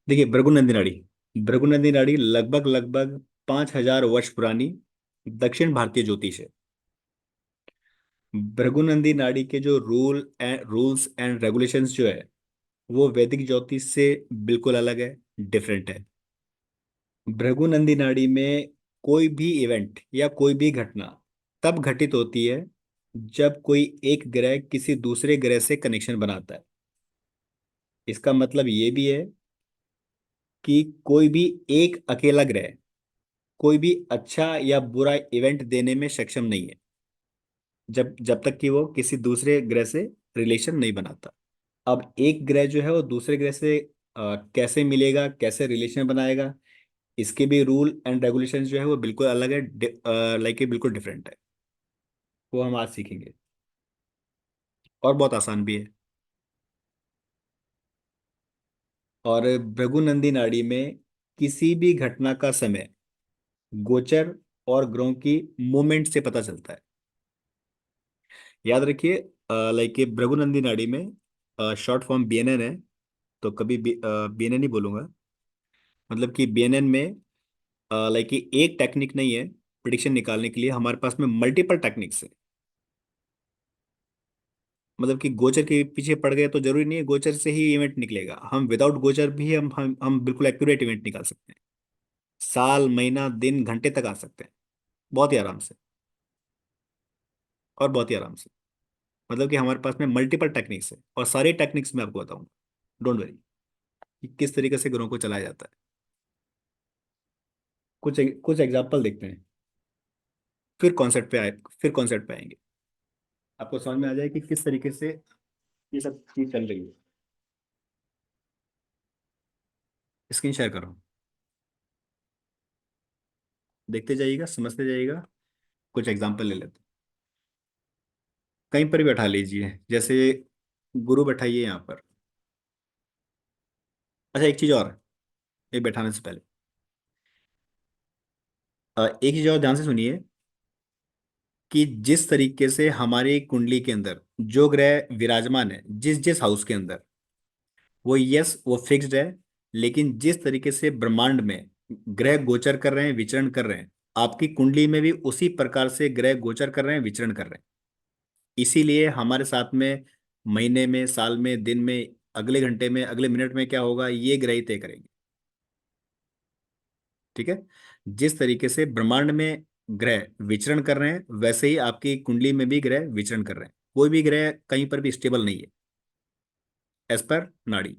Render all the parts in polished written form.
देखिए, भृगुनंदी नाड़ी। भृगुनंदी नाड़ी लगभग लगभग 5,000 वर्ष पुरानी दक्षिण भारतीय ज्योतिष है। भृगुनंदी नाड़ी के जो रूल्स एंड रेगुलेशंस जो है, वो वैदिक ज्योतिष से बिल्कुल अलग है, डिफरेंट है। भृगु नंदी नाड़ी में कोई भी इवेंट या कोई भी घटना तब घटित होती है जब कोई एक ग्रह किसी दूसरे ग्रह से कनेक्शन बनाता है। इसका मतलब ये भी है कि कोई भी एक अकेला ग्रह कोई भी अच्छा या बुरा इवेंट देने में सक्षम नहीं है, जब जब तक कि वो किसी दूसरे ग्रह से रिलेशन नहीं बनाता। अब एक ग्रह जो है वो दूसरे ग्रह से कैसे मिलेगा, कैसे रिलेशन बनाएगा, इसके भी रूल एंड रेगुलेशन जो है वो बिल्कुल अलग है, लाइक बिल्कुल डिफरेंट है। वो हम आज सीखेंगे, और बहुत आसान भी है। और भृगु नंदी नाड़ी में किसी भी घटना का समय गोचर और ग्रहों की मूवमेंट से पता चलता है। याद रखिए, लाइक भृगु नंदी नाड़ी में शॉर्ट फॉर्म बीएनएन है, तो कभी बीएनएन ही बोलूंगा। मतलब कि बीएनएन में लाइक एक टेक्निक नहीं है प्रिडिक्शन निकालने के लिए, हमारे पास में मल्टीपल टेक्निक्स है। मतलब कि गोचर के पीछे पड़ गए तो जरूरी नहीं है गोचर से ही इवेंट निकलेगा, हम विदाउट गोचर भी हम बिल्कुल एक्यूरेट इवेंट निकाल सकते हैं। साल, महीना, दिन, घंटे तक आ सकते हैं, बहुत ही आराम से। और बहुत ही आराम से। मतलब कि हमारे पास में मल्टीपल टेक्निक्स है, और सारी टेक्निक्स मैं आपको बताऊंगा। डोंट वरी, कि किस तरीके से ग्रहों को चलाया जाता है। कुछ कुछ एग्जाम्पल देखते हैं, फिर कॉन्सेप्ट पे आएंगे। आपको समझ में आ जाए कि किस तरीके से ये सब चीज चल रही है। स्क्रीन शेयर करो, देखते जाइएगा, समझते जाइएगा। कुछ एग्जाम्पल ले लेते हैं। कहीं पर भी बैठा लीजिए, जैसे गुरु बैठाइए यहाँ पर। अच्छा, एक चीज और, ये बैठाने से पहले एक चीज और ध्यान से सुनिए, कि जिस तरीके से हमारी कुंडली के अंदर जो ग्रह विराजमान है जिस जिस हाउस के अंदर, वो यस वो फिक्स्ड है। लेकिन जिस तरीके से ब्रह्मांड में ग्रह गोचर कर रहे हैं, विचरण कर रहे हैं, आपकी कुंडली में भी उसी प्रकार से ग्रह गोचर कर रहे हैं, विचरण कर रहे हैं। इसीलिए हमारे साथ में महीने में, साल में, दिन में, अगले घंटे में, अगले मिनट में क्या होगा, ये ग्रह ही तय करेंगे। ठीक है। जिस तरीके से ब्रह्मांड में ग्रह विचरण कर रहे हैं, वैसे ही आपकी कुंडली में भी ग्रह विचरण कर रहे हैं। कोई भी ग्रह कहीं पर भी स्टेबल नहीं है, एज पर नाड़ी,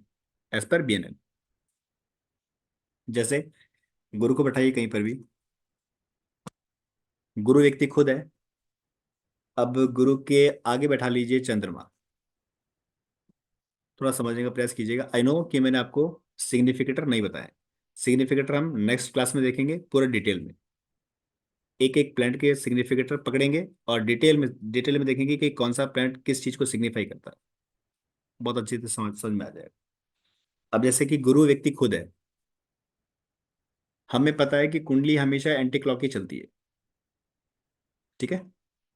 एज पर बीएनएन। जैसे गुरु को बैठाइए कहीं पर भी। गुरु व्यक्ति खुद है। अब गुरु के आगे बैठा लीजिए चंद्रमा। थोड़ा समझने का प्रयास कीजिएगा। आई नो कि मैंने आपको सिग्निफिकेटर नहीं बताया। सिग्निफिकेटर हम नेक्स्ट क्लास में देखेंगे पूरे डिटेल में। एक एक प्लैनेट के सिग्निफिकेटर पकड़ेंगे, और डिटेल में देखेंगे कि कौन सा प्लैनेट किस चीज को सिग्निफाई करता है। बहुत अच्छी से समझ में आ जाएगा। अब जैसे कि गुरु व्यक्ति खुद है, हमें पता है कि कुंडली हमेशा एंटी क्लॉक ही चलती है। ठीक है।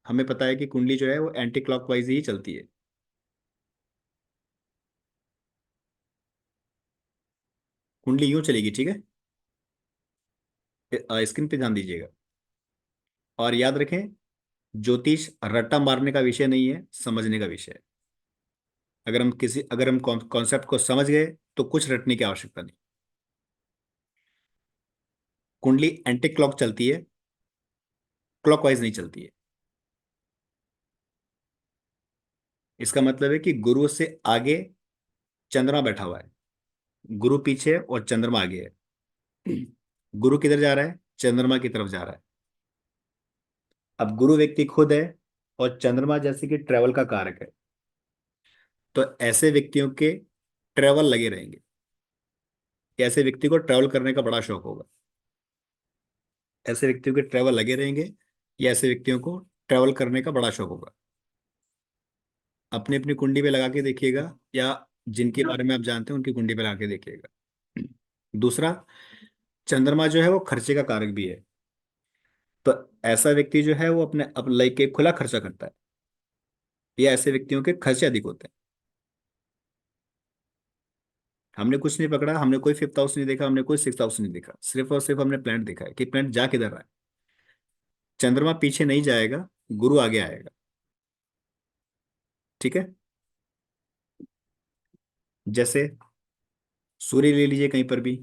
हमें पता है कि कुंडली जो है वो एंटी क्लॉक वाइज ही चलती है। कुंडली यूं चलेगी, ठीक है। स्क्रीन पे ध्यान दीजिएगा। और याद रखें, ज्योतिष रट्टा मारने का विषय नहीं है, समझने का विषय है। अगर हम कॉन्सेप्ट को समझ गए तो कुछ रटने की आवश्यकता नहीं। कुंडली एंटी क्लॉक चलती है, क्लॉकवाइज नहीं चलती है। इसका मतलब है कि गुरु से आगे चंद्रमा बैठा हुआ है, गुरु पीछे है और चंद्रमा आगे है। गुरु किधर जा रहा है, चंद्रमा की तरफ जा रहा है। अब गुरु व्यक्ति खुद है, और चंद्रमा जैसे कि ट्रेवल का कारक है, तो ऐसे व्यक्तियों के ट्रेवल लगे रहेंगे। ऐसे व्यक्ति को ट्रेवल करने का बड़ा शौक होगा। ऐसे व्यक्तियों के ट्रेवल लगे रहेंगे, या ऐसे व्यक्तियों को ट्रेवल करने का बड़ा शौक होगा। अपनी अपनी कुंडी पे लगा के देखिएगा, या जिनके बारे में आप जानते हैं उनकी कुंडी पे लगा के देखिएगा। दूसरा, चंद्रमा जो है वो खर्चे का कारक भी है। तो ऐसा व्यक्ति जो है वो अपने अब लाइक के खुला खर्चा करता है, या ऐसे व्यक्तियों के खर्चे अधिक होते हैं। हमने कुछ नहीं पकड़ा, हमने कोई फिफ्थ हाउस नहीं देखा, हमने कोई सिक्स हाउस नहीं देखा, सिर्फ और सिर्फ हमने प्लैनेट देखा है कि प्लैनेट जा किधर रहा है। चंद्रमा पीछे नहीं जाएगा, गुरु आगे आएगा। ठीक है। जैसे सूर्य ले लीजिए कहीं पर भी,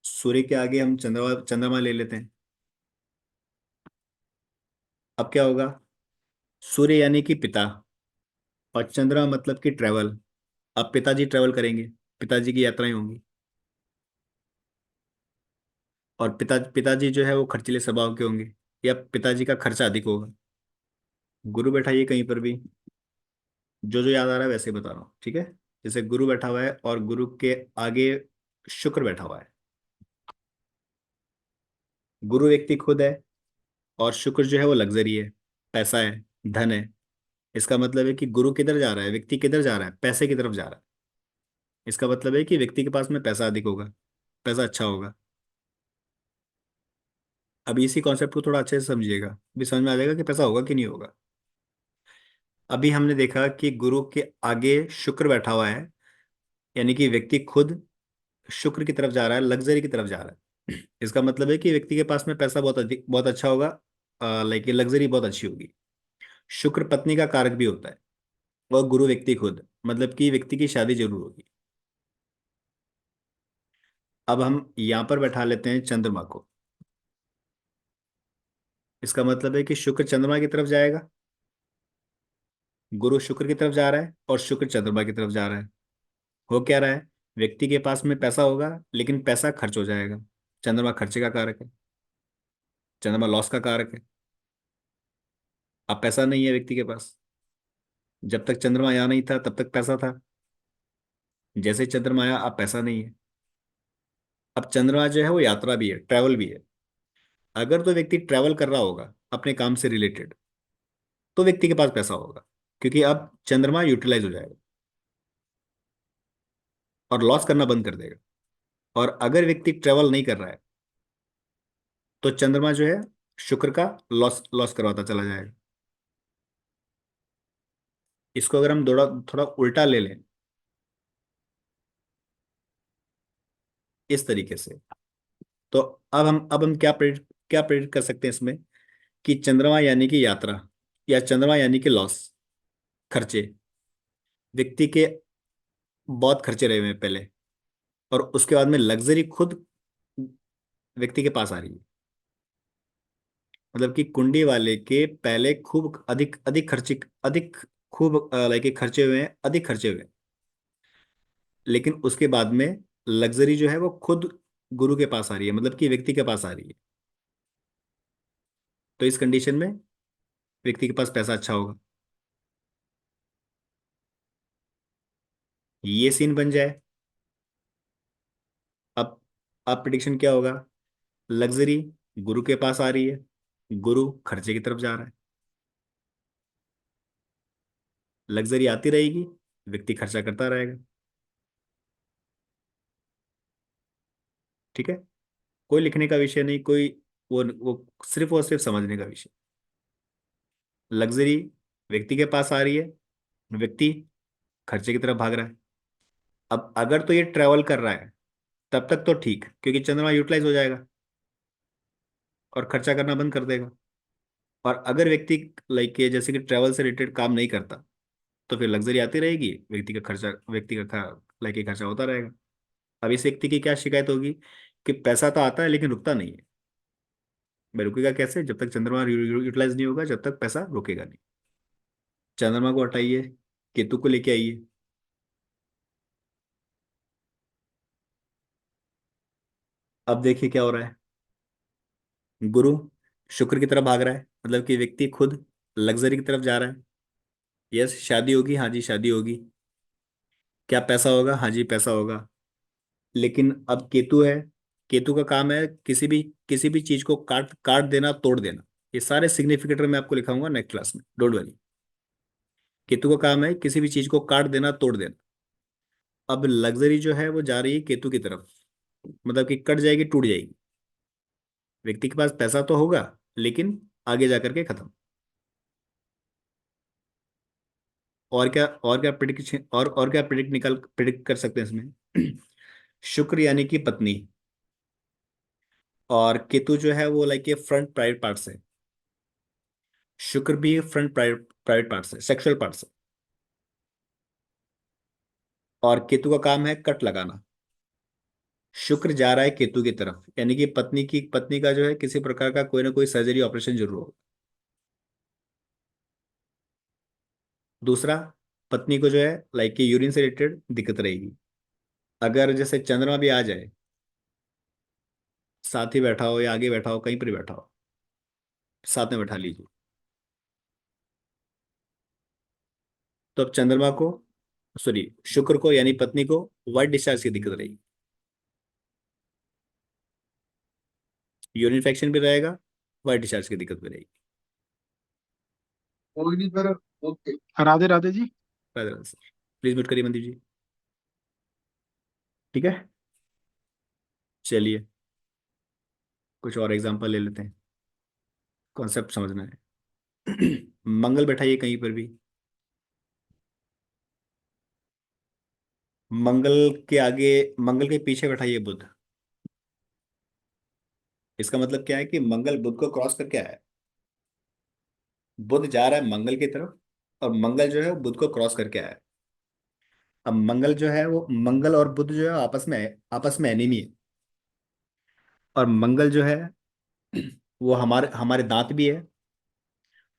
सूर्य के आगे हम चंद्रमा चंद्रमा ले लेते हैं। अब क्या होगा? सूर्य यानी कि पिता, और चंद्रमा मतलब कि ट्रेवल। अब पिताजी ट्रेवल करेंगे, पिताजी की यात्राएं होंगी, और पिताजी जो है वो खर्चीले स्वभाव के होंगे, या पिताजी का खर्चा अधिक होगा। गुरु बैठाइए कहीं पर भी, जो जो याद आ रहा है वैसे बता रहा हूँ, ठीक है। जैसे गुरु बैठा हुआ है और गुरु के आगे शुक्र बैठा हुआ है। गुरु व्यक्ति खुद है, और शुक्र जो है वो लग्जरी है, पैसा है, धन है। इसका मतलब है कि गुरु किधर जा रहा है, व्यक्ति किधर जा रहा है, पैसे की तरफ जा रहा है। इसका मतलब है कि व्यक्ति के पास में पैसा अधिक होगा, पैसा अच्छा होगा। अभी इसी कॉन्सेप्ट को थोड़ा अच्छे से समझिएगा, अभी समझ में आ जाएगा कि पैसा होगा कि नहीं होगा। अभी हमने देखा कि गुरु के आगे शुक्र बैठा हुआ है, यानी कि व्यक्ति खुद शुक्र की तरफ जा रहा है, लग्जरी की तरफ जा रहा है। इसका मतलब है कि व्यक्ति के पास में पैसा बहुत अधिक, बहुत अच्छा होगा, लाइक लग्जरी बहुत अच्छी होगी। शुक्र पत्नी का कारक भी होता है, और गुरु व्यक्ति खुद, मतलब कि व्यक्ति की शादी जरूर होगी। अब हम यहाँ पर बैठा लेते हैं चंद्रमा को। इसका मतलब है कि शुक्र चंद्रमा की तरफ जाएगा, गुरु शुक्र की तरफ जा रहा है, और शुक्र चंद्रमा की तरफ जा रहा है। हो क्या रहा है? व्यक्ति के पास में पैसा होगा, लेकिन पैसा खर्च हो जाएगा। चंद्रमा खर्चे का कारक है, चंद्रमा लॉस का कारक है। अब पैसा नहीं है व्यक्ति के पास। जब तक चंद्रमा यहाँ नहीं था तब तक पैसा था, जैसे ही चंद्रमा आया अब पैसा नहीं है। अब चंद्रमा जो है वो यात्रा भी है, ट्रैवल भी है। अगर तो व्यक्ति ट्रैवल कर रहा होगा अपने काम से रिलेटेड, तो व्यक्ति के पास पैसा होगा, क्योंकि अब चंद्रमा यूटिलाइज हो जाएगा और लॉस करना बंद कर देगा। और अगर व्यक्ति ट्रैवल नहीं कर रहा है, तो चंद्रमा जो है शुक्र का लॉस लॉस करवाता चला जाएगा। इसको अगर हम थोड़ा थोड़ा उल्टा ले लें, इस तरीके से, तो अब हम क्या प्रेडिक्ट कर सकते हैं इसमें, कि चंद्रमा यानी कि यात्रा, या चंद्रमा यानी कि लॉस, खर्चे। व्यक्ति के बहुत खर्चे रहे हुए हैं पहले, और उसके बाद में लग्जरी खुद व्यक्ति के पास आ रही है। मतलब कि कुंडी वाले के पहले खूब अधिक अधिक खर्चे, अधिक खूब लाइक खर्चे हुए हैं, अधिक खर्चे हुए हैं। लेकिन उसके बाद में लग्जरी जो है वो खुद गुरु के पास आ रही है, मतलब कि व्यक्ति के पास आ रही है। तो इस कंडीशन में व्यक्ति के पास पैसा अच्छा होगा। ये सीन बन जाए। अब अब प्रिडिक्शन क्या होगा? लग्जरी गुरु के पास आ रही है, गुरु खर्चे की तरफ जा रहा है। लग्जरी आती रहेगी, व्यक्ति खर्चा करता रहेगा। ठीक है। कोई लिखने का विषय नहीं, कोई वो सिर्फ और सिर्फ समझने का विषय। लग्जरी व्यक्ति के पास आ रही है, व्यक्ति खर्चे की तरफ भाग रहा है। अब अगर तो ये ट्रैवल कर रहा है, तब तक तो ठीक, क्योंकि चंद्रमा यूटिलाइज हो जाएगा और खर्चा करना बंद कर देगा। और अगर व्यक्ति लाइक जैसे कि ट्रैवल से रिलेटेड काम नहीं करता, तो फिर लग्जरी आती रहेगी, व्यक्ति का लाइक खर्चा होता रहेगा। अब इस व्यक्ति की क्या शिकायत होगी, कि पैसा तो आता है लेकिन रुकता नहीं है। भाई रुकेगा कैसे? जब तक चंद्रमा यूटिलाइज नहीं होगा, जब तक पैसा रुकेगा नहीं। चंद्रमा को हटाइए, केतु को लेके आइए। अब देखिए क्या हो रहा है। गुरु शुक्र की तरफ भाग रहा है, मतलब कि व्यक्ति खुद लग्जरी की तरफ जा रहा है। यस, शादी होगी, हाँ जी शादी होगी। क्या पैसा होगा? हाँ जी पैसा होगा। लेकिन अब केतु है, केतु का काम है किसी भी चीज को काट काट देना, तोड़ देना। ये सारे सिग्निफिकेटर मैं आपको लिखाऊंगा नेक्स्ट क्लास में, डोंट वरी। केतु का काम है किसी भी चीज को काट देना, तोड़ देना। अब लग्जरी जो है वो जा रही है केतु की तरफ, मतलब कि कट जाएगी, टूट जाएगी। व्यक्ति के पास पैसा तो होगा, लेकिन आगे जाकर के खत्म। और क्या प्रिडिक्ट कर सकते हैं इसमें? शुक्र यानी कि पत्नी, और केतु जो है वो लाइक ये फ्रंट प्राइवेट पार्ट से। शुक्र भी फ्रंट प्राइवेट प्राइवेट पार्ट से, सेक्सुअल पार्ट से। और केतु का काम है कट लगाना। शुक्र जा रहा है केतु की तरफ, यानी कि पत्नी का जो है किसी प्रकार का कोई ना कोई सर्जरी ऑपरेशन जरूर हो। दूसरा, पत्नी को जो है लाइक कि यूरिन से रिलेटेड दिक्कत रहेगी। अगर जैसे चंद्रमा भी आ जाए, साथ ही बैठा हो या आगे बैठा हो, कहीं पर भी बैठा हो, साथ में बैठा लीजिए, तो अब चंद्रमा को, सॉरी शुक्र को यानी पत्नी को वाइट डिस्चार्ज की दिक्कत रहेगी, यूरिन इन्फेक्शन भी रहेगा, वाइट डिस्चार्ज की दिक्कत भी रहेगी। कोई नहीं फिर। Okay. Radhe Radhe ji. Please mute करिए मनदीप जी। ठीक है, चलिए कुछ और एग्जांपल ले लेते हैं, कॉन्सेप्ट समझना है। मंगल बैठाइए कहीं पर भी। मंगल के आगे, मंगल के पीछे बैठाइए बुध। इसका मतलब क्या है कि मंगल बुध को क्रॉस करके आया है। बुध जा रहा है मंगल की तरफ, और मंगल जो है वो बुध को क्रॉस करके आया है। अब मंगल जो है वो, मंगल और बुध जो है आपस में एनिमी है। और मंगल जो है वो हमारे हमारे दांत भी है,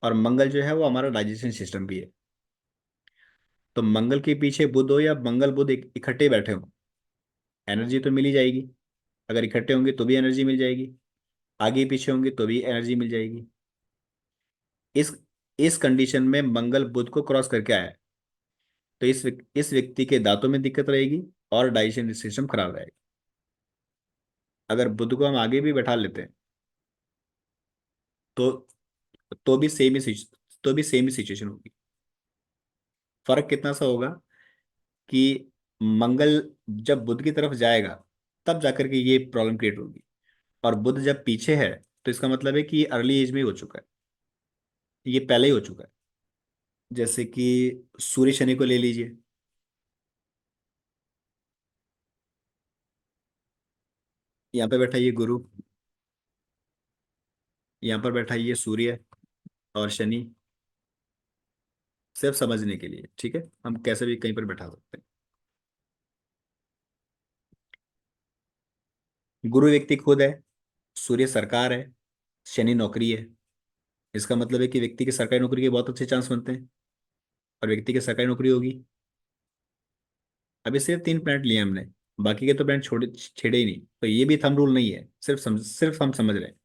और मंगल जो है वो हमारा डाइजेशन सिस्टम भी है। तो मंगल के पीछे बुध हो या मंगल बुध इकट्ठे बैठे हो, एनर्जी तो मिल ही जाएगी। अगर इकट्ठे होंगे तो भी एनर्जी मिल जाएगी, आगे पीछे होंगे तो भी एनर्जी मिल जाएगी। इस इस कंडीशन में मंगल बुध को क्रॉस करके आया है, तो इस व्यक्ति के दांतों में दिक्कत रहेगी और डाइजेशन सिस्टम खराब रहेगा। अगर बुध को हम आगे भी बैठा लेते हैं, तो तो भी सेम ही सिच- तो भी सेम ही सिचुएशन होगी। फर्क कितना सा होगा कि मंगल जब बुध की तरफ जाएगा, तब जाकर के ये प्रॉब्लम क्रिएट होगी। और बुध जब पीछे है, तो इसका मतलब है कि ये अर्ली एज में ही हो चुका है, ये पहले ही हो चुका है। जैसे कि सूर्य शनि को ले लीजिए। यहाँ पे बैठा ये गुरु, यहाँ पर बैठा ये सूर्य और शनि। सिर्फ समझने के लिए, ठीक है, हम कैसे भी कहीं पर बैठा सकते हैं। गुरु व्यक्ति खुद है, सूर्य सरकार है, शनि नौकरी है। इसका मतलब है कि व्यक्ति के सरकारी नौकरी के बहुत अच्छे चांस बनते हैं, और व्यक्ति की सरकारी नौकरी होगी। अभी सिर्फ 3 प्लैनेट लिए हमने, बाकी के तो प्लैनेट छोड़े छेड़े ही नहीं, तो ये भी थंब रूल नहीं है, सिर्फ हम समझ रहे हैं।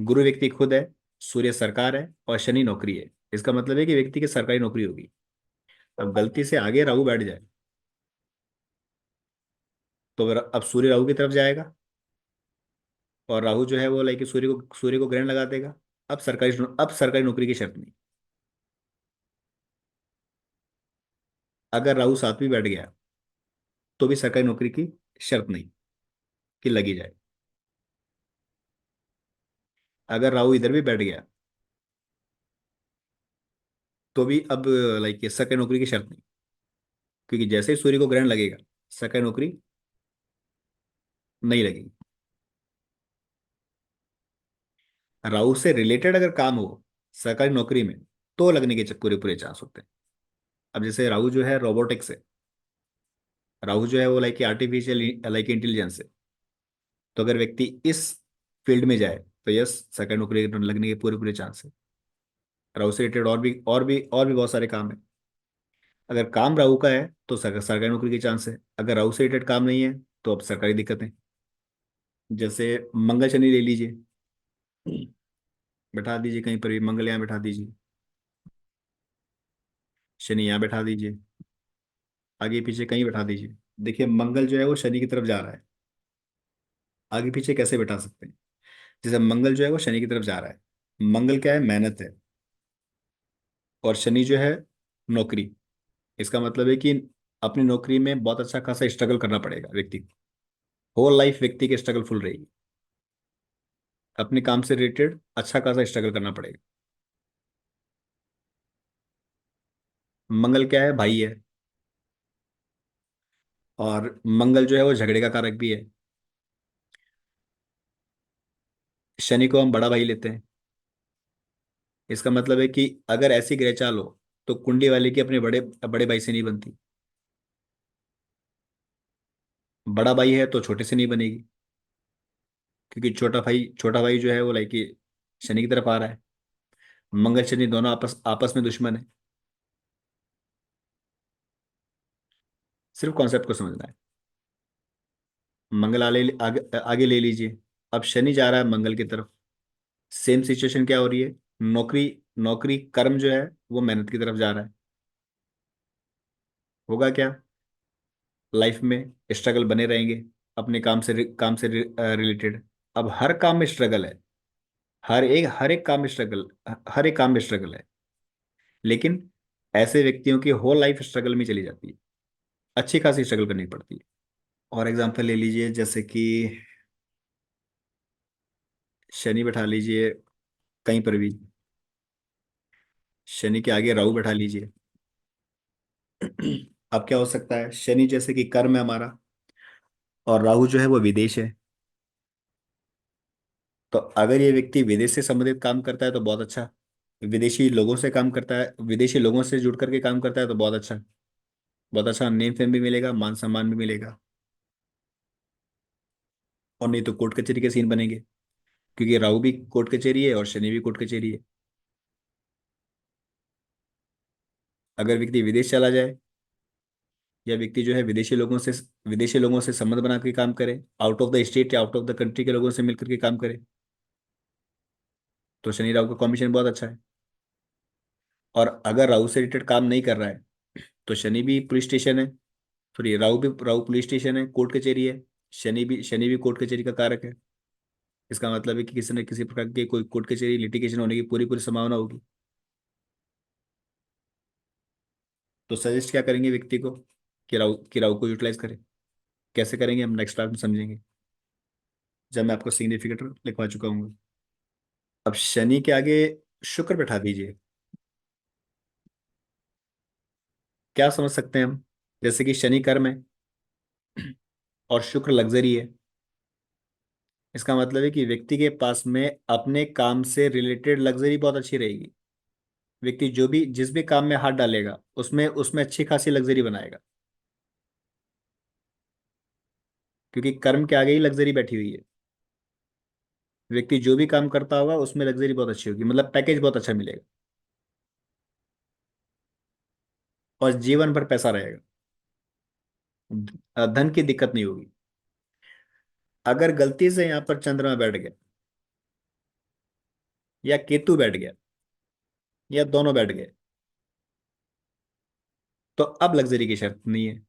गुरु व्यक्ति खुद है, सूर्य सरकार है, और शनि नौकरी है। इसका मतलब है कि व्यक्ति की सरकारी नौकरी होगी। अब गलती से आगे राहु बैठ जाए, तो अब सूर्य राहु की तरफ जाएगा, और राहु जो है वो लाइक सूर्य को ग्रहण लगा देगा। अब सरकारी नौकरी की शर्त नहीं। अगर राहु साथ में बैठ गया, तो भी सरकारी नौकरी की शर्त नहीं कि लगी जाए। अगर राहु इधर भी बैठ गया, तो भी अब लाइक ये सरकारी नौकरी की शर्त नहीं, क्योंकि जैसे ही सूर्य को ग्रहण लगेगा, सरकारी नौकरी नहीं लगेगी। राहु से रिलेटेड अगर काम हो सरकारी नौकरी में, तो लगने के पूरे पूरे चांस होते हैं। अब जैसे राहु जो है रोबोटिक्स है, राहु जो है वो लाइक आर्टिफिशियल लाइक इंटेलिजेंस है। तो अगर व्यक्ति इस फील्ड में जाए, तो यस, सरकारी नौकरी लगने के पूरे पूरे चांस है। राहु से रिलेटेड और भी बहुत सारे काम है। अगर काम राहु का है तो सरकारी नौकरी के चांस है। अगर राहु से रिलेटेड काम नहीं है, तो अब सरकारी दिक्कतें। जैसे मंगल शनि ले लीजिए, बैठा दीजिए कहीं पर भी, मंगल यहाँ बैठा दीजिए, शनि यहाँ बैठा दीजिए, आगे पीछे कहीं बैठा दीजिए। देखिए मंगल जो है वो शनि की तरफ जा रहा है, आगे पीछे कैसे बैठा सकते हैं? जैसे मंगल जो है वो शनि की तरफ जा रहा है। मंगल क्या है? मेहनत है। और शनि जो है नौकरी। इसका मतलब है कि अपनी नौकरी में बहुत अच्छा खासा स्ट्रगल करना पड़ेगा व्यक्ति को। होल लाइफ व्यक्ति की स्ट्रगल फुल रहेगी, अपने काम से रिलेटेड अच्छा खासा स्ट्रगल करना पड़ेगा। मंगल क्या है? भाई है। और मंगल जो है वो झगड़े का कारक भी है। शनि को हम बड़ा भाई लेते हैं। इसका मतलब है कि अगर ऐसी ग्रह चाल हो तो कुंडली वाले की अपने बड़े बड़े भाई से नहीं बनती। बड़ा भाई है तो छोटे से नहीं बनेगी, क्योंकि छोटा भाई जो है वो लाइक शनि की तरफ आ रहा है। मंगल शनि दोनों आपस आपस में दुश्मन है। सिर्फ कॉन्सेप्ट को समझना है। मंगल आगे आगे ले लीजिए। अब शनि जा रहा है मंगल की तरफ। सेम सिचुएशन क्या हो रही है? नौकरी, नौकरी कर्म जो है वो मेहनत की तरफ जा रहा है। होगा क्या? लाइफ में स्ट्रगल बने रहेंगे, अपने काम से रिलेटेड। अब हर काम में स्ट्रगल है। हर एक काम में स्ट्रगल, हर एक काम में स्ट्रगल है। लेकिन ऐसे व्यक्तियों की होल लाइफ स्ट्रगल में चली जाती है। अच्छी खासी स्ट्रगल करनी पड़ती है। और एग्जांपल ले लीजिए, जैसे कि शनि बैठा लीजिए कहीं पर भी। शनि के आगे राहु बैठा लीजिए। अब क्या हो सकता है? शनि जैसे कि कर्म है हमारा, और राहु जो है वो विदेश है। तो अगर ये व्यक्ति विदेश से संबंधित काम करता है तो बहुत अच्छा। विदेशी लोगों से काम करता है, विदेशी लोगों से जुड़ करके काम करता है तो बहुत अच्छा। बहुत अच्छा नेम फेम भी मिलेगा, मान सम्मान भी मिलेगा। और नहीं तो कोर्ट कचहरी के सीन बनेंगे, क्योंकि राहु भी कोर्ट कचहरी है और शनि भी कोर्ट कचहरी है। अगर व्यक्ति विदेश चला जाए, या व्यक्ति जो है विदेशी लोगों से संबंध बना के काम करे, आउट ऑफ द स्टेट या आउट ऑफ द कंट्री के लोगों से मिलकर के काम करे, तो शनि राहु का कॉम्बिनेशन बहुत अच्छा है। और अगर राहु से रिलेटेड काम नहीं कर रहा है तो शनि भी पुलिस स्टेशन है, सॉरी राहु पुलिस स्टेशन है, कोर्ट कचहरी है। शनि भी कोर्ट कचहरी का कारक है। इसका मतलब है कि किसी न किसी प्रकार की कोई कोर्ट कचहरी लिटिगेशन होने की पूरी पूरी संभावना होगी। तो सजेस्ट क्या करेंगे व्यक्ति को? कि राहु को यूटिलाइज करें। कैसे करेंगे हम नेक्स्ट क्लास में समझेंगे, जब मैं आपको सिग्निफिकेटर लिखवा चुका हूँ। अब शनि के आगे शुक्र बैठा दीजिए। क्या समझ सकते हैं हम? जैसे कि शनि कर्म है और शुक्र लग्जरी है। इसका मतलब है कि व्यक्ति के पास में अपने काम से रिलेटेड लग्जरी बहुत अच्छी रहेगी। व्यक्ति जो भी जिस भी काम में हाथ डालेगा उसमें उसमें अच्छी खासी लग्जरी बनाएगा, क्योंकि कर्म के आगे ही लग्जरी बैठी हुई है। व्यक्ति जो भी काम करता होगा उसमें लग्जरी बहुत अच्छी होगी, मतलब पैकेज बहुत अच्छा मिलेगा। और जीवन भर पैसा रहेगा। धन की दिक्कत नहीं होगी। अगर गलती से यहाँ पर चंद्रमा बैठ गया, या केतु बैठ गया, या दोनों बैठ गए, तो अब लग्जरी की शर्त नहीं है।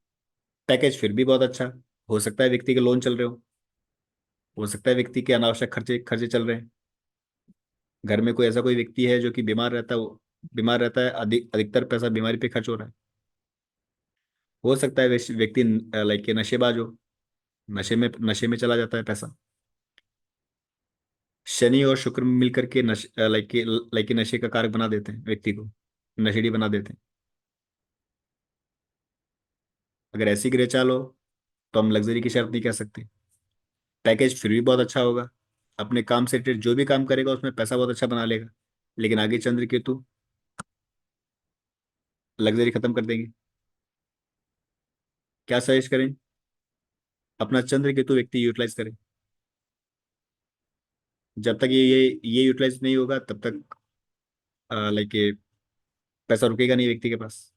पैकेज फिर भी बहुत अच्छा। हो सकता है व्यक्ति के लोन चल रहे हो सकता है व्यक्ति के अनावश्यक खर्चे खर्चे चल रहे हैं। घर में कोई ऐसा कोई व्यक्ति है जो कि बीमार रहता है, अधिकतर पैसा बीमारी पे खर्च हो रहा है। हो सकता है व्यक्ति लाइक के नशेबाज हो, नशे में चला जाता है पैसा। शनि और शुक्र मिलकर के लाइक के नशे का कारक बना देते हैं व्यक्ति को, नशेड़ी बना देते हैं। अगर ऐसी ग्रह चाल हो तो हम लग्जरी की शर्त नहीं कह सकते। पैकेज फिर भी बहुत अच्छा होगा। अपने काम से रिलेटेड जो भी काम करेगा उसमें पैसा बहुत अच्छा बना लेगा। लेकिन आगे चंद्र केतु लग्जरी खत्म कर देंगे। क्या सजेस्ट करें? अपना चंद्र केतु व्यक्ति यूटिलाइज करें। जब तक ये यूटिलाइज नहीं होगा तब तक लाइक पैसा रुकेगा नहीं व्यक्ति के पास।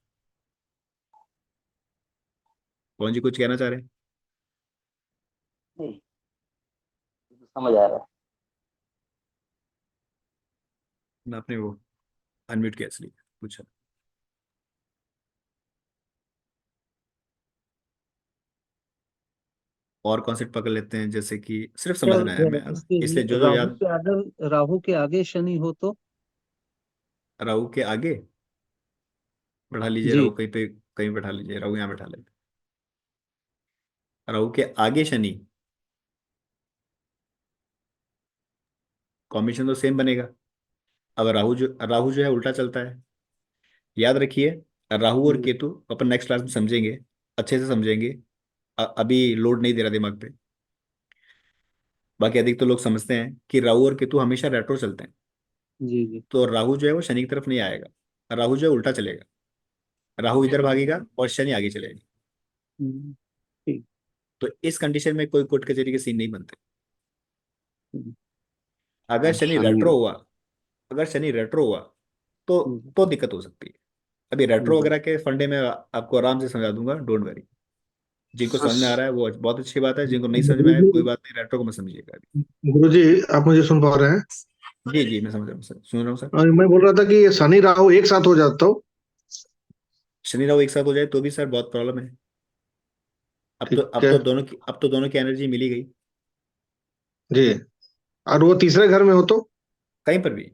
कौन जी कुछ कहना चाह रहे नहीं, समझ आ रहा है। हैं? आपने वो अनम्यूट किया इसलिए पूछा। और कॉन्सेप्ट पकड़ लेते हैं, जैसे कि सिर्फ समझना है मैं, अगर है ना? इसके इसलिए जो जो राहु याद। के आगे, राहु के आगे शनि हो तो? राहु के आगे बैठा लीजिए, राहु जी। कहीं पे कहीं बैठा लीजिए, राहु यहाँ बैठा लेते हैं। राहु के आगे शनि, कॉम्बिनेशन तो सेम बनेगा। अब राहु जो है उल्टा चलता है। याद रखिए, राहु और जी केतु अपन नेक्स्ट क्लास में समझेंगे, अच्छे से समझेंगे। अभी लोड नहीं दे रहा दिमाग पे। बाकी अधिक तो लोग समझते हैं कि राहु और केतु हमेशा रेट्रो चलते हैं। जी जी। तो राहु जो है वो शनि की तरफ नहीं आएगा, राहु जो है उल्टा चलेगा। राहु इधर हम्म, भागेगा और शनि आगे चलेगा। ठीक। तो इस कंडीशन में कोई कोर्ट कचहरी के सीन नहीं बनते। हम्म, अगर अब शनि शनि। रेट्रो हुआ, अगर शनि रेट्रो हुआ तो हम्म, तो दिक्कत हो सकती है। अभी रेट्रो जी। वगैरह के फंडे में आपको आराम से समझा दूंगा, डोंट वरी। जिनको समझ में आ रहा है वो बहुत अच्छी बात है, जिनको नहीं समझ में आया गुरुजी, कोई बात नहीं, रेट्रो को मत समझिएगा अभी। गुरुजी, आप मुझे सुन पा रहे हैं? जी जी, मैं समझ रहा हूँ सर, सुन रहा हूँ सर। मैं बोल रहा था कि ये शनि राहु एक साथ हो जाता हो। शनि राहु एक साथ हो जाए तो भी सर बहुत प्रॉब्लम है। अब तो ठीक अब है। तो दोनों की अब तो दोनों की एनर्जी मिली गई। जी। और वो तीसरे घर में हो तो? कहीं पर भी,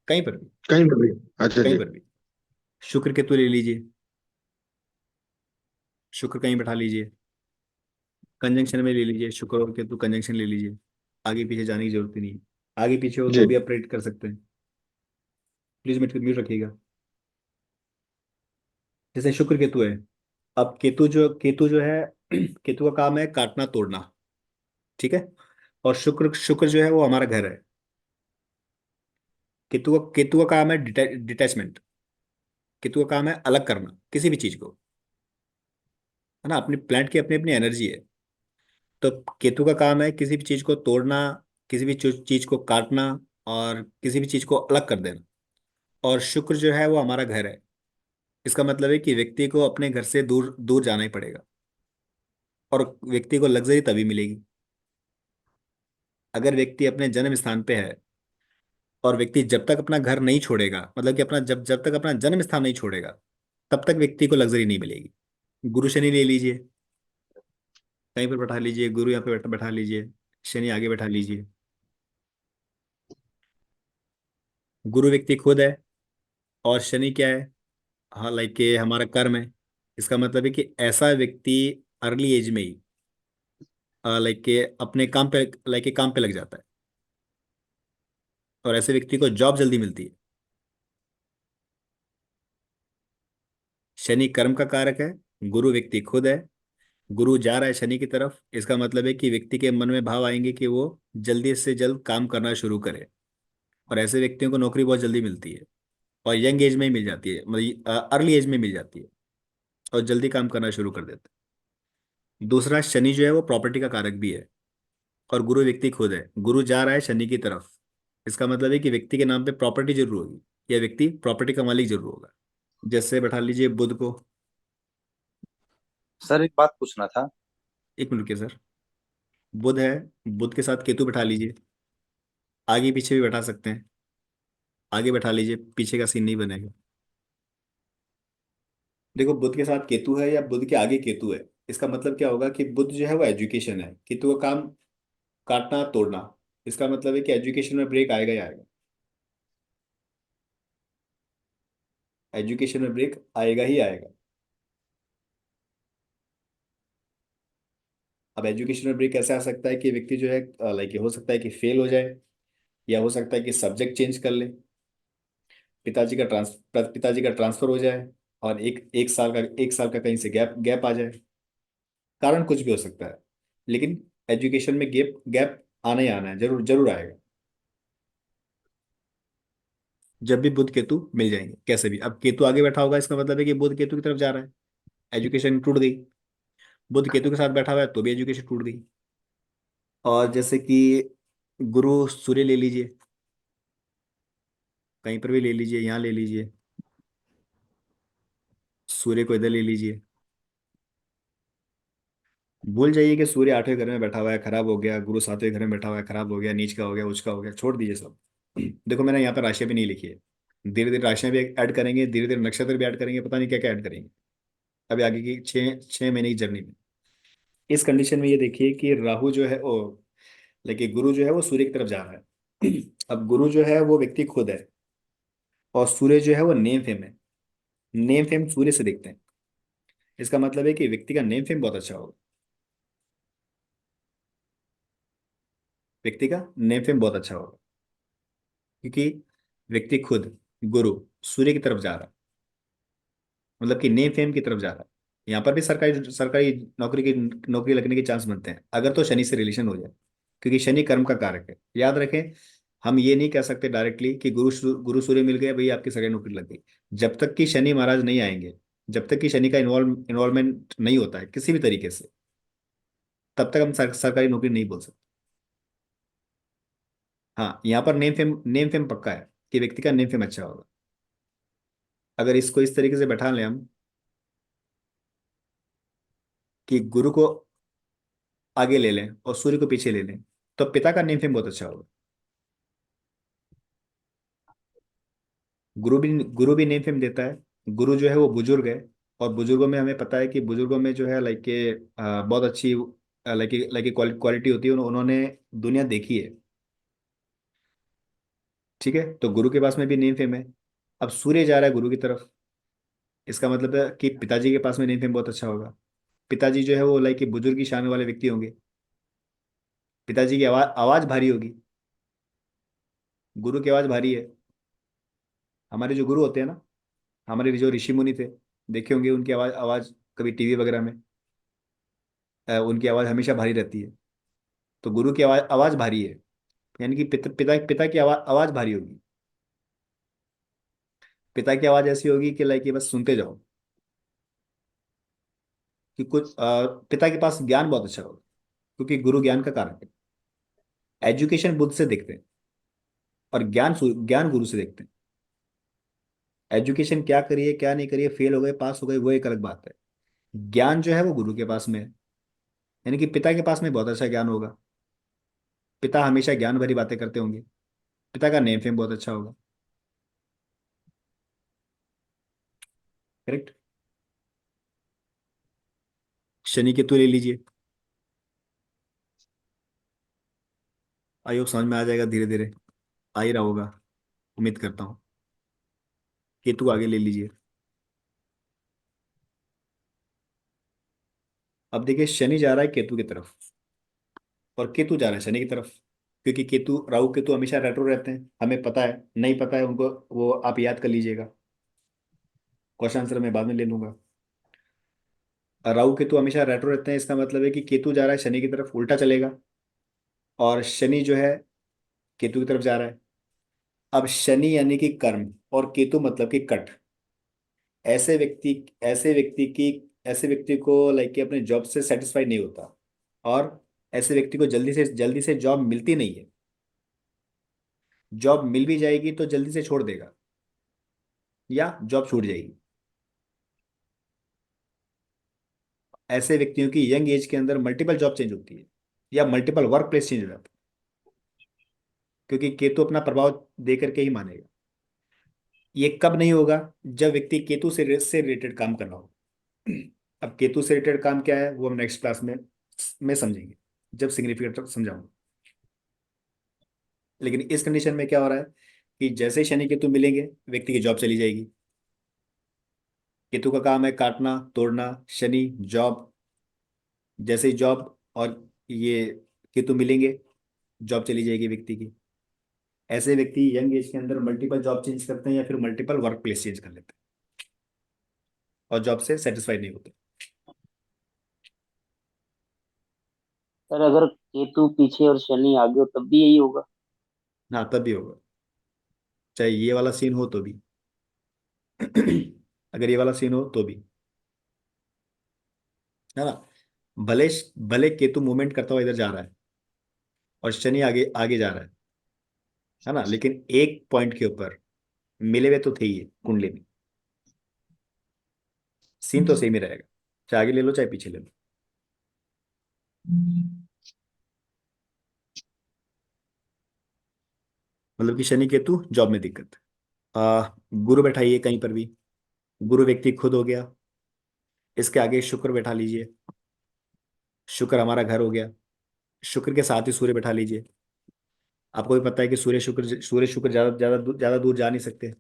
कहीं पर भी, कहीं पर भी। अच्छा कहीं जी। पर भी। शुक्र केतु ले लीजिए, शुक्र कहीं बैठा लीजिए, कंजंक्शन में ले लीजिए, शुक्र और केतु कंजंक्शन ले लीजिए। आगे पीछे जाने की जरूरत ही नहीं है। आगे पीछे हो तो जी। भी ऑपरेट कर सकते हैं। प्लीज म्यूट रखिएगा। जैसे शुक्र केतु है, अब केतु जो है केतु का काम है काटना तोड़ना। ठीक है। और शुक्र शुक्र जो है वो हमारा घर है। केतु का काम है डिटैचमेंट। केतु का काम है अलग करना किसी भी चीज को, है ना। अपनी प्लांट की अपनी अपनी एनर्जी है। तो केतु का काम है किसी भी चीज को तोड़ना, किसी भी चीज को काटना, और किसी भी चीज को अलग कर देना। और शुक्र जो है वो हमारा घर है। इसका मतलब है कि व्यक्ति को अपने घर से दूर दूर जाना ही पड़ेगा। और व्यक्ति को लग्जरी तभी मिलेगी अगर व्यक्ति अपने जन्म स्थान पे है। और व्यक्ति जब तक अपना घर नहीं छोड़ेगा, मतलब कि अपना जब जब तक अपना जन्म स्थान नहीं छोड़ेगा, तब तक व्यक्ति को लग्जरी नहीं मिलेगी। गुरु शनि ले लीजिए, कहीं पर बैठा लीजिए, गुरु यहाँ पे बैठा लीजिए, शनि आगे बैठा लीजिए। गुरु व्यक्ति खुद है, और शनि क्या है? हाँ, लाइक के हमारा कर्म है। इसका मतलब है कि ऐसा व्यक्ति अर्ली एज में ही लाइक के अपने काम पे, लाइक के काम पे लग जाता है। और ऐसे व्यक्ति को जॉब जल्दी मिलती है। शनि कर्म का कारक है, गुरु व्यक्ति खुद है। गुरु जा रहा है शनि की तरफ, इसका मतलब है कि व्यक्ति के मन में भाव आएंगे कि वो जल्दी से जल्द काम करना शुरू करे। और ऐसे व्यक्तियों को नौकरी बहुत जल्दी मिलती है। और यंग एज में ही मिल जाती है, मतलब अर्ली एज में मिल जाती है। और जल्दी काम करना शुरू कर देते हैं। दूसरा, शनि जो है वो प्रॉपर्टी का कारक भी है। और गुरु व्यक्ति खुद है, गुरु जा रहा है शनि की तरफ। इसका मतलब है कि व्यक्ति के नाम पे प्रॉपर्टी जरूर होगी, या व्यक्ति प्रॉपर्टी का मालिक जरूर होगा। जैसे बैठा लीजिए बुध को। सर एक बात पूछना था। एक मिनट के सर। बुध है, बुध के साथ केतु बैठा लीजिए। आगे पीछे भी बैठा सकते हैं। आगे बैठा लीजिए, पीछे का सीन नहीं बनेगा। देखो, बुध के साथ केतु है या बुध के आगे केतु है, इसका मतलब क्या होगा कि बुध जो है वो एजुकेशन है, केतु का काम काटना तोड़ना। इसका मतलब है कि एजुकेशन में ब्रेक आएगा ही आएगा। एजुकेशन में ब्रेक आएगा ही आएगा। अब एजुकेशन में ब्रेक कैसे आ सकता है कि व्यक्ति जो है लाइक हो सकता है कि फेल हो जाए, या हो सकता है कि सब्जेक्ट चेंज कर ले, पिताजी का ट्रांसफर हो जाए, और एक साल का कहीं से गैप गैप आ जाए। कारण कुछ भी हो सकता है, लेकिन एजुकेशन में गैप गैप आना ही आना है, जरूर जरूर आएगा। जब भी बुध केतु मिल जाएंगे कैसे भी। अब केतु आगे बैठा होगा, इसका मतलब है कि बुध केतु की तरफ जा रहा है, एजुकेशन टूट गई। बुध केतु के साथ बैठा हुआ है तो भी एजुकेशन टूट गई। और जैसे कि गुरु सूर्य ले लीजिए, कहीं पर भी ले लीजिए, यहाँ ले लीजिए, सूर्य को इधर ले लीजिए। भूल जाइए कि सूर्य 8वें घर में बैठा हुआ है, खराब हो गया। गुरु 7वें घर में बैठा हुआ है, खराब हो गया। नीच का हो गया, उच्च का हो गया, छोड़ दीजिए सब। देखो, मैंने यहाँ पर राशियां भी नहीं लिखी है। धीरे धीरे राशियां भी ऐड करेंगे, धीरे धीरे नक्षत्र भी ऐड करेंगे, पता नहीं क्या क्या ऐड करेंगे अभी आगे की 6 6 महीने की जर्नी में। इस कंडीशन में ये देखिए कि राहु जो है वो, लेकिन गुरु जो है वो सूर्य की तरफ जा रहा है। अब गुरु जो है वो व्यक्ति खुद है, और सूर्य जो है वो नेम फेम है। नेम फेम सूर्य से देखते हैं। इसका मतलब है कि व्यक्ति का नेम फेम बहुत अच्छा होगा। व्यक्ति का नेम फेम बहुत अच्छा होगा, क्योंकि व्यक्ति खुद, गुरु सूर्य की तरफ जा रहा है। मतलब कि नेम फेम की तरफ जा रहा है। यहाँ पर भी सरकारी सरकारी नौकरी लगने के चांस बनते हैं अगर तो शनि से रिलेशन हो जाए, क्योंकि शनि कर्म का कारक है। याद रखें, हम ये नहीं कह सकते डायरेक्टली कि गुरु सूर्य मिल गए भाई आपकी सरकारी नौकरी लग गई। जब तक कि शनि महाराज नहीं आएंगे, जब तक कि शनि का इन्वॉल्वमेंट नहीं होता है किसी भी तरीके से, तब तक हम सरकारी नौकरी नहीं बोल सकते। हाँ, यहाँ पर नेम फेम पक्का है कि व्यक्ति का नेम फेम अच्छा होगा। अगर इसको इस तरीके से बैठा लें हम कि गुरु को आगे ले लें और सूर्य को पीछे ले लें, तो पिता का नेम फेम बहुत अच्छा होगा। गुरु भी नेम फेम देता है। गुरु जो है वो बुजुर्ग है, और बुजुर्गों में हमें पता है कि बुजुर्गों में जो है लाइक के बहुत अच्छी लाइक क्वालिटी होती है, उन्होंने दुनिया देखी है। ठीक है, तो गुरु के पास में भी नेम फेम है। अब सूर्य जा रहा है गुरु की तरफ, इसका मतलब है कि पिताजी के पास में नेम फेम बहुत अच्छा होगा। पिताजी जो है वो लाइक बुजुर्ग की शान वाले व्यक्ति होंगे। पिताजी की आवाज आवाज भारी होगी। गुरु की आवाज भारी है। हमारे जो गुरु होते हैं ना, हमारे जो ऋषि मुनि थे, देखे होंगे उनकी आवाज आवाज कभी टीवी वगैरह में, उनकी आवाज हमेशा भारी रहती है। तो गुरु की आवाज आवाज भारी है, यानी कि पिता की आवाज भारी होगी। पिता की आवाज ऐसी होगी कि लाइक ये बस सुनते जाओ। कि कुछ पिता के पास ज्ञान बहुत अच्छा होगा, क्योंकि गुरु ज्ञान का कारक है। एजुकेशन बुद्ध से देखते हैं, और ज्ञान गुरु से देखते हैं। एजुकेशन क्या करिए क्या नहीं करिए, फेल हो गए पास हो गए, वो एक अलग बात है। ज्ञान जो है वो गुरु के पास में है, यानी कि पिता के पास में बहुत अच्छा ज्ञान होगा। पिता हमेशा ज्ञान भरी बातें करते होंगे। पिता का नेम फेम बहुत अच्छा होगा। करेक्ट। शनि केतु ले लीजिए, आयोग समझ में आ जाएगा धीरे धीरे, आ ही रहा होगा, उम्मीद करता हूँ। केतु आगे ले लीजिए। अब देखिए, शनि जा रहा है केतु की तरफ, और केतु जा रहा है शनि की तरफ। क्योंकि केतु राहु केतु हमेशा रेट्रो रहते हैं, हमें पता है। नहीं पता है उनको, वो आप याद कर लीजिएगा, क्वेश्चन आंसर मैं बाद में ले लूंगा। राहु केतु हमेशा रेट्रो रहते हैं, इसका मतलब है कि केतु जा रहा है शनि की तरफ, उल्टा चलेगा। और शनि जो है केतु की तरफ जा रहा है। अब शनि यानी कि कर्म, और केतु मतलब कि कट। ऐसे व्यक्ति ऐसे व्यक्ति की ऐसे व्यक्ति को लाइक कि अपने जॉब से सेटिस्फाइड नहीं होता, और ऐसे व्यक्ति को जल्दी से जॉब मिलती नहीं है। जॉब मिल भी जाएगी तो जल्दी से छोड़ देगा, या जॉब छूट जाएगी। ऐसे व्यक्तियों की यंग एज के अंदर मल्टीपल जॉब चेंज होती है, या मल्टीपल वर्क प्लेस चेंज हो जाता है, क्योंकि केतु अपना प्रभाव दे करके ही मानेगा। ये कब नहीं होगा? जब व्यक्ति केतु से रिलेटेड काम कर रहा हो। अब केतु से रिलेटेड काम क्या है वो हम नेक्स्ट क्लास में समझेंगे, जब सिग्निफिकेंट समझाऊंगा। लेकिन इस कंडीशन में क्या हो रहा है कि जैसे ही शनि केतु मिलेंगे, व्यक्ति की जॉब चली जाएगी। केतु का काम है काटना तोड़ना, शनि जॉब। जैसे ही जॉब और ये केतु मिलेंगे, जॉब चली जाएगी व्यक्ति की। ऐसे व्यक्ति यंग एज के अंदर मल्टीपल जॉब चेंज करते हैं, या फिर मल्टीपल वर्क प्लेस चेंज कर लेते हैं, और जॉब से सेटिस्फाइड नहीं होते। सर अगर केतु पीछे और शनि आगे हो तब भी यही होगा? हाँ, तब भी होगा, चाहे ये वाला सीन हो तो भी। अगर ये वाला सीन हो तो भी, है ना। भले भले केतु मूवमेंट करता हुआ इधर जा रहा है, और शनि आगे आगे जा रहा है ना, लेकिन एक पॉइंट के ऊपर मिले हुए तो थे ही कुंडली में। सीन तो सेम ही रहेगा, चाहे आगे ले लो चाहे पीछे ले लो। मतलब कि शनि केतु जॉब में दिक्कत। गुरु बैठाइए कहीं पर भी। गुरु व्यक्ति खुद हो गया, इसके आगे शुक्र बैठा लीजिए। शुक्र हमारा घर हो गया। शुक्र के साथ ही सूर्य बैठा लीजिए। आपको भी पता है कि सूर्य शुक्र ज्यादा दूर जा नहीं सकते।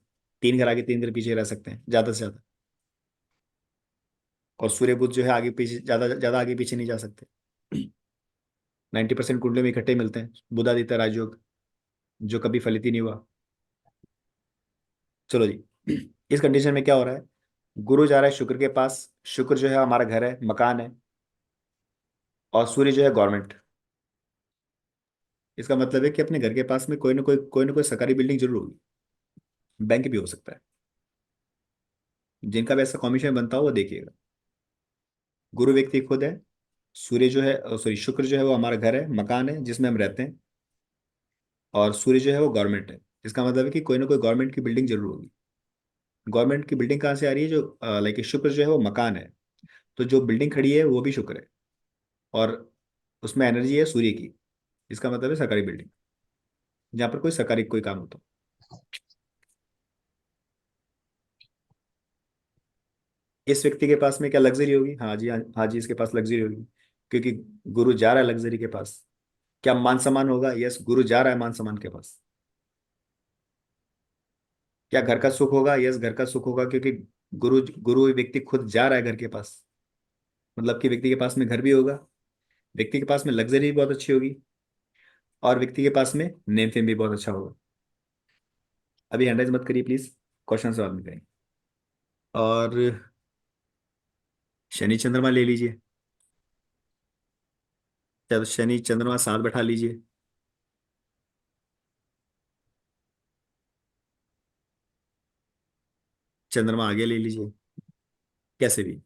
3 घर आगे 3 घर पीछे रह सकते हैं ज्यादा से ज्यादा। और सूर्य बुध जो है आगे पीछे ज्यादा ज्यादा आगे पीछे नहीं जा सकते। 90% कुंडलियों में इकट्ठे मिलते हैं, बुधादित्य राजयोग, जो कभी फलित ही नहीं हुआ। चलो जी, इस कंडीशन में क्या हो रहा है गुरु जा रहा है शुक्र के पास। शुक्र जो है हमारा घर है, मकान है। और सूर्य जो है गवर्नमेंट। इसका मतलब है कि अपने घर के पास में कोई ना कोई सरकारी बिल्डिंग जरूर होगी। बैंक भी हो सकता है। जिनका भी ऐसा कॉम्बिनेशन बनता हो वो देखिएगा। गुरु व्यक्ति खुद है। सूर्य जो है, सॉरी, शुक्र जो है वो हमारा घर है, मकान है जिसमें हम रहते हैं। और सूर्य जो है वो गवर्नमेंट है। इसका मतलब है कि कोई ना कोई गवर्नमेंट की बिल्डिंग जरूर होगी। गवर्नमेंट की बिल्डिंग कहाँ से आ रही है? जो लाइक शुक्र जो है वो मकान है। तो जो बिल्डिंग खड़ी है वो भी शुक्र है। और उसमें एनर्जी है सूर्य की। इसका मतलब है सरकारी बिल्डिंग, जहाँ पर कोई सरकारी कोई काम होता हो। इस व्यक्ति के पास में क्या लग्जरी होगी? हाँ जी, हाँ, हाँ जी, इसके पास लग्जरी होगी। क्योंकि गुरु जा रहा है लग्जरी के पास। क्या मान सम्मान होगा? यस, गुरु जा रहा है मान सम्मान के पास। क्या घर का सुख होगा? यस, घर का सुख होगा, क्योंकि गुरु गुरु व्यक्ति खुद जा रहा है घर के पास। मतलब कि व्यक्ति के पास में घर भी होगा। व्यक्ति के पास में लग्जरी भी बहुत अच्छी होगी। और व्यक्ति के पास में नेम फेम भी बहुत अच्छा होगा। अभी हैंडराइज मत करिए प्लीज। क्वेश्चन से बाद में करेंगे। और शनि चंद्रमा ले लीजिए। चलो शनि चंद्रमा साथ बैठा लीजिए। चंद्रमा आगे ले लीजिए। कैसे भी।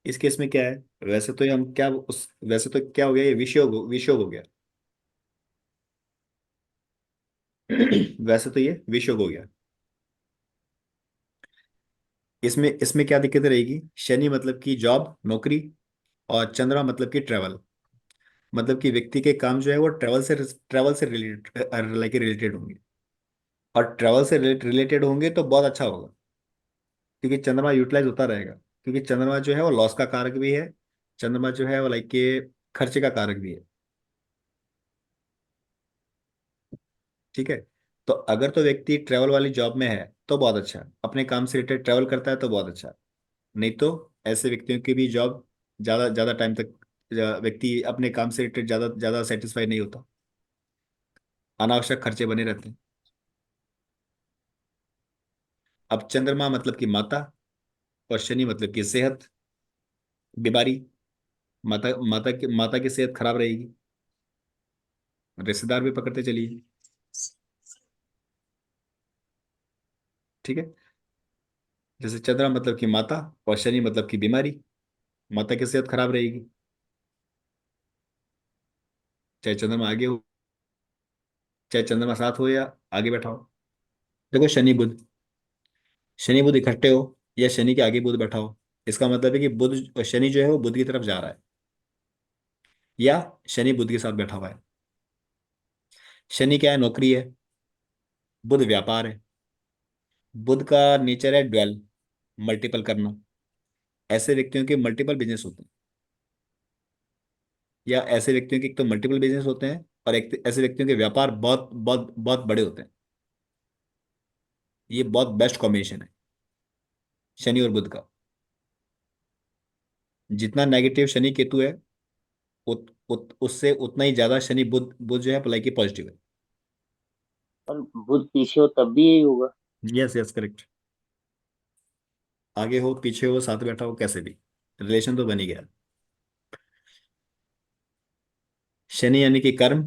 इस केस में क्या है? वैसे तो ये हम क्या उस वैसे तो क्या हो गया, ये विषयोग हो गया। वैसे तो ये विषयोग हो गया। इसमें इसमें क्या दिक्कत रहेगी? शनि मतलब कि जॉब, नौकरी। और चंद्रमा मतलब कि ट्रैवल। मतलब कि व्यक्ति के काम जो है वो ट्रैवल से रिलेटेड होंगे। और ट्रैवल से रिलेटेड होंगे तो बहुत अच्छा होगा। क्योंकि चंद्रमा यूटिलाइज होता रहेगा। क्योंकि चंद्रमा जो है वो लॉस का कारक भी है। चंद्रमा जो है वो लाइक के खर्चे का कारक भी है। ठीक है। तो अगर तो व्यक्ति ट्रैवल वाली जॉब में है तो बहुत अच्छा है, अपने काम से रिलेटेड ट्रैवल करता है तो बहुत अच्छा है। नहीं तो ऐसे व्यक्तियों की भी जॉब ज़्यादा ज़्यादा टाइम तक, व्यक्ति अपने काम से रिलेटेड ज़्यादा ज़्यादा सेटिस्फाई नहीं होता। अनावश्यक खर्चे बने रहते हैं। अब चंद्रमा मतलब कि माता। और शनि मतलब कि सेहत, बीमारी। माता की सेहत खराब रहेगी। रिश्तेदार भी पकड़ते चलिए। ठीक है। जैसे चंद्रमा मतलब कि माता। और शनि मतलब कि बीमारी। माता की सेहत खराब रहेगी। चाहे चंद्रमा आगे हो, चाहे चंद्रमा साथ हो या आगे बैठा हो। देखो शनि बुध, शनि बुध इकट्ठे हो या शनि के आगे बुध बैठा हो, इसका मतलब है कि बुध शनि जो है वो बुध की तरफ जा रहा है। या शनि बुध के साथ बैठा हुआ है। शनि क्या है? नौकरी है। बुध व्यापार है। बुध का नेचर है ड्वेल, मल्टीपल करना। ऐसे व्यक्तियों के मल्टीपल बिजनेस होते हैं। या ऐसे व्यक्तियों के एक तो मल्टीपल बिजनेस होते हैं, और एक ऐसे व्यक्तियों के व्यापार बहुत बहुत बहुत बड़े होते हैं। ये बहुत बेस्ट कॉम्बिनेशन है शनि और बुध का। जितना नेगेटिव शनि केतु है, उससे उतना ही ज्यादा शनि बुध बुध जो है भलाई की पॉजिटिव है। पर बुध पीछे हो तब भी यही होगा। Yes yes, correct. आगे हो पीछे हो साथ बैठा हो, कैसे भी रिलेशन तो बन ही गया। शनि यानी कि कर्म,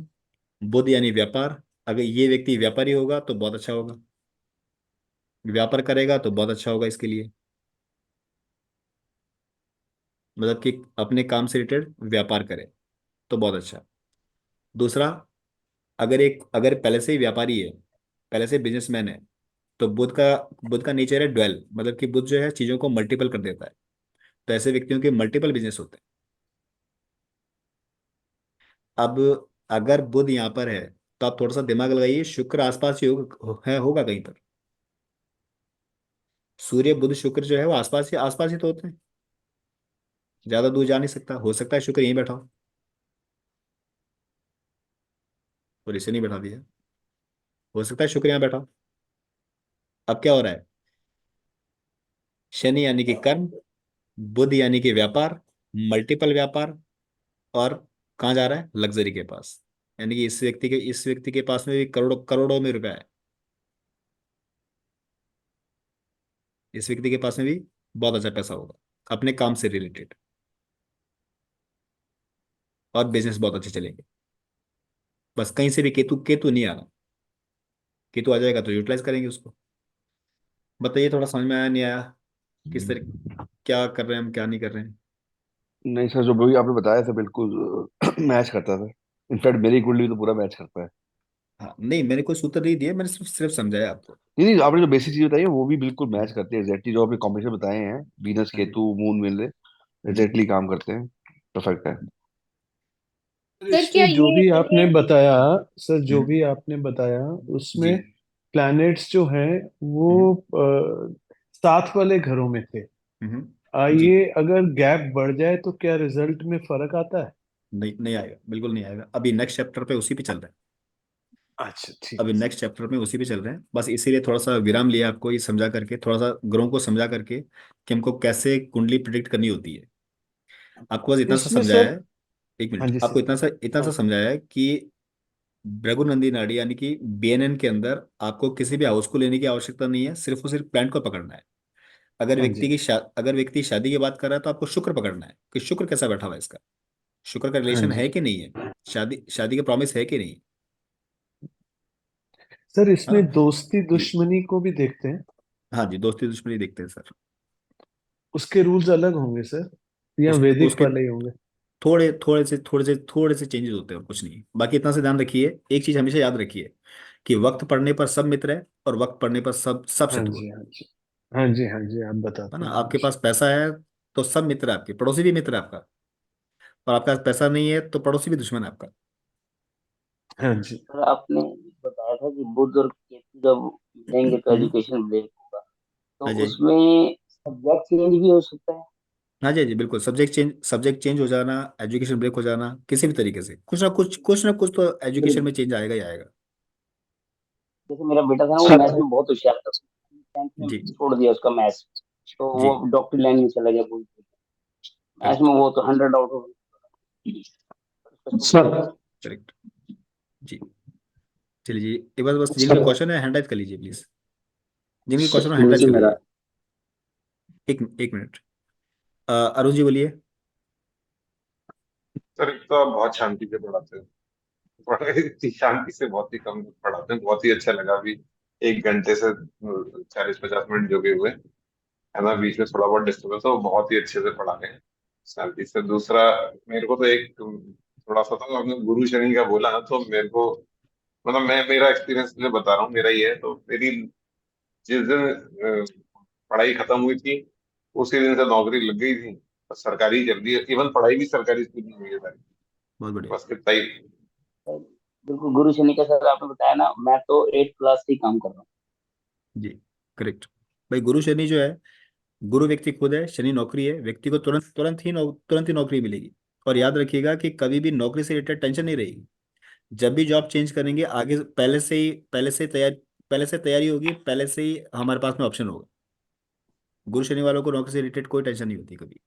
बुध यानी व्यापार। अगर ये व्यक्ति व्यापारी होगा तो बहुत अच्छा होगा। व्यापार करेगा तो बहुत अच्छा होगा इसके लिए। मतलब कि अपने काम से रिलेटेड व्यापार करे तो बहुत अच्छा। दूसरा, अगर पहले से ही व्यापारी है, पहले से बिजनेसमैन है, तो बुध का नेचर है ड्वेल, मतलब कि बुध जो है चीजों को मल्टीपल कर देता है। तो ऐसे व्यक्तियों के मल्टीपल बिजनेस होते हैं। अब अगर बुध यहाँ पर है तो आप थोड़ा सा दिमाग लगाइए, शुक्र आसपास ही होगा कहीं पर। सूर्य बुध शुक्र जो है वो आसपास ही तो होते हैं। ज्यादा दूर जा नहीं सकता। हो सकता है शुक्र यहीं बैठा हो। और इसे नहीं बैठा दिया। हो सकता है शुक्र यहाँ बैठा हो। अब क्या हो रहा है? शनि यानी कि कर्म, बुध यानी कि व्यापार, मल्टीपल व्यापार। और कहाँ जा रहा है? लग्जरी के पास। यानी कि इस व्यक्ति के पास में भी करोड़ों करोड़ों में रुपया है। इस व्यक्ति के पास में भी बहुत अच्छा पैसा होगा अपने काम से रिलेटेड, और बिजनेस बहुत अच्छे चलेंगे। बस कहीं से भी केतु केतु नहीं आना, केतु आ जाएगा तो यूटिलाइज करेंगे उसको। बताइए, थोड़ा समझ में आया नहीं आया, किस तरह, क्या कर रहे हैं हम, क्या नहीं कर रहे हैं। नहीं सर, जो भी आपने बताया था बिल्कुल मैच करता था। इनफैक्ट मेरी कुंडली तो पूरा मैच करता है। हाँ नहीं, मैंने कोई सूत्र नहीं दिया, मैंने सिर्फ सिर्फ समझाया आपको। नहीं नहीं, आपने जो बेसिक चीज बताई है वो भी बिल्कुल मैच करते हैं एग्जैक्टली। जो आपने कॉम्बिनेशन बताए हैं, वीनस हाँ जी। केतु मून मिल हम्म। एग्जैक्टली काम करते हैं। परफेक्ट है। सर क्या इसमें जो ये भी आपने बताया, सर जो हम्म। भी आपने बताया जी। उसमें प्लैनेट्स जो हैं वो हम्म। साथ वाले घरों में थे। जी। ये अगर गैप बढ़ जाए तो क्या रिजल्ट में फर्क आता है? नहीं, नहीं आएगा, बिल्कुल नहीं आएगा। अभी नेक्स्ट चैप्टर पे उसी पे चल रहा है। अच्छा ठीक अभी है सर। नेक्स्ट चैप्टर में उसी पे चल रहे हैं, बस इसीलिए थोड़ा सा विराम लिया आपको, ये समझा करके, थोड़ा सा ग्रहों को समझा करके कि हमको कैसे कुंडली प्रिडिक्ट करनी होती है। आपको बस इतना सा इसमें समझाया सर, है। एक हाँ मिनट, जी आपको सर। इतना सा समझाया है कि भृगुनंदी नाड़ी यानी कि बीएनएन के अंदर आपको किसी भी हाउस को लेने की आवश्यकता नहीं है, सिर्फ और सिर्फ प्लैनेट को पकड़ना है। हाँ जी। अगर व्यक्ति शादी की बात कर रहा है तो आपको शुक्र पकड़ना है कि शुक्र कैसा बैठा हुआ है इसका, शुक्र का हाँ रिलेशन जी है कि नहीं है, शादी शादी का प्रॉमिस है कि नहीं। सर, है इसमें ना। दोस्ती जी। दुश्मनी को भी देखते हैं। हाँ जी, दोस्ती दुश्मनी देखते हैं सर। उसके रूल्स अलग होंगे सर, या वैदिक उसके वाले ही होंगे? थोड़े से चेंजेस होते हैं और कुछ नहीं। बाकी इतना से ध्यान रखिए, एक चीज हमेशा याद रखिए कि वक्त पड़ने पर सब मित्र है और वक्त पड़ने पर सब सब हाँ शत्रु है। जी हाँ जी। हाँ जी हाँ जी, आप है बताते ना, हैं आपके हमेशा। पास पैसा है तो सब मित्र है आपके, पड़ोसी भी मित्र है आपका। और आपके पास पैसा नहीं है तो पड़ोसी भी दुश्मन है आपका। हाँ जी। सर आपने बताया था कि बुध और केतु जब मिलेंगे तो हम्म। एजुकेशन ब्रेक होगा, तो हाँ जी। उसमें सब्जेक्ट चेंज भी हो सकता है। हाँ जी, हाँ जी, बिल्कुल। सब्जेक्ट चेंज हो जाना, एजुकेशन ब्रेक हो जाना, किसी भी तरीके से कुछ ना कुछ तो एजुकेशन में चेंज आएगा ही आएगा। जैसे मेरा बेटा था ना, वो सर। मैथ्स में बहुत होशियार था, 10th में जी। छोड़ दिया उसका मैथ्स, तो जी। वो डॉक्टरी लाइन में चला गया कोई। Maths correct. में वो तो 100 आउट हो सर। गया। करेक्ट। जी। चलिए जी, एक बार बस जिनके सर। क्वेश्चन है हैंड राइज कर लीजिए प्लीज। जिनके क्वेश्चन है हैंड राइज मुझे कर मेरा लीजिए। एक मिनट। अरुण जी बोलिए। सर एक तो आप बहुत शांति से पढ़ाते हैं, बड़े इतनी शांति से बहुत ही कम पढ़ाते हैं, बहुत ही अच्छा लगा अभी 1 घंटे से 40-50 मिनट जो भी हुए, है ना, बीच में थोड़ा बहुत डिस्टर्बेंस हो, बहुत ही अच्छे से पढ़ा रहे हैं शांति से। दूसरा, मेरे को तो एक थोड़ा सा था, आपने गुरु शनि का बोला ना, तो मेरे को मतलब मैं मेरा एक्सपीरियंस जो बता रहा हूँ मेरा ये है, तो मेरी जिस दिन पढ़ाई खत्म हुई थी उसी दिन से नौकरी लग गई थी, और सरकारी चल रही है, इवन पढ़ाई भी सरकारी स्कूल में हुई है सारी। बहुत बढ़िया। बस कितना ही। बिल्कुल गुरु शनि का सर आपने बताया ना, मैं तो 8 क्लास से ही काम कर रहा हूँ। जी। करेक्ट। भाई गुरु शनि जो है, गुरु व्यक्ति खुद है, शनि नौकरी है, व्यक्ति को तुरंत ही नौकरी मिलेगी। और याद रखिएगा कि कभी भी नौकरी से रिलेटेड टेंशन नहीं रहेगी। जब भी जॉब चेंज करेंगे आगे पहले से तैयारी होगी, पहले से ही हमारे पास में ऑप्शन होगा। गुरु शनि वालों को नौकरी से रिलेटेड कोई टेंशन नहीं होती कभी।